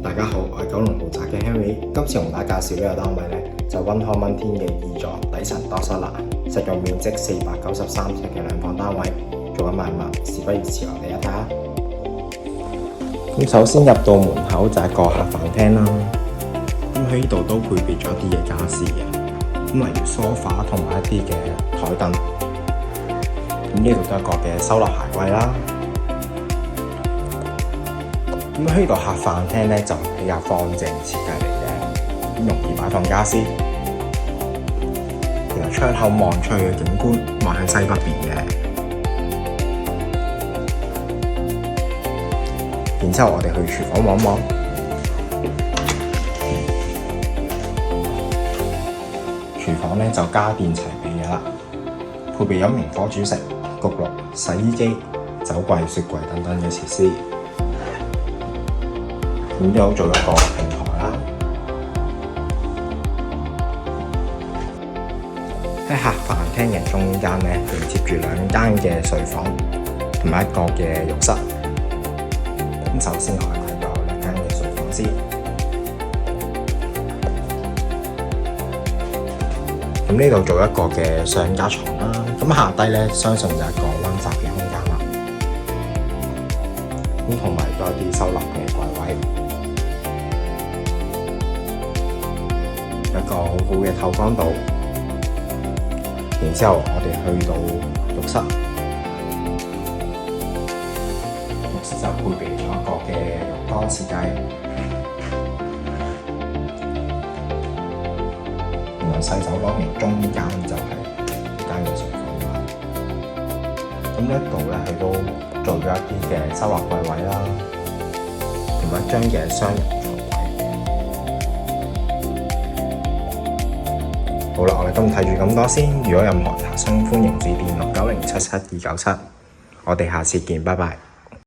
大家好，我係九龍豪宅嘅 Henry。今次同大家介紹呢個單位呢，就溫康溫天嘅2座底層多室啦，實用面積493尺嘅兩房單位，做緊賣物，事不宜遲，我哋一睇下。咁首先入到門口就係一個客飯廳啦。咁喺呢度都配備咗啲嘅傢俬嘅，咁例如梳化同埋一啲嘅台凳。咁呢度都有一個嘅收納鞋櫃啦。咁呢個客飯廳咧就比較方正設計嚟嘅，容易擺放家私。然後窗口望出去嘅景觀望向西北邊嘅。然之後我哋去廚房望一望。廚房咧就家電齊備嘅啦，配備咗明火煮食、焗爐、洗衣機、酒櫃、雪櫃等等嘅設施。咁又做一個平台啦。喺客飯廳嘅中間咧，連接住2間嘅睡房同埋一個嘅浴室。咁首先我哋睇到2間嘅睡房先。咁呢度做一個嘅上架床啦。咁下低咧，相信就係一個溫習嘅空間啦。咁同埋都有啲收納嘅櫃位。一個好好嘅透光度，然之後我哋去到浴室，浴室就配備咗一個嘅浴缸設計，然後細走廊嘅中間就係間嘅睡房啦。咁呢度咧，佢都做咗一啲嘅收納櫃位啦，同埋一張嘅雙人。好啦，我哋今日睇住咁多先。如果有任何查詢，歡迎致電69077297。我哋下次見，拜拜。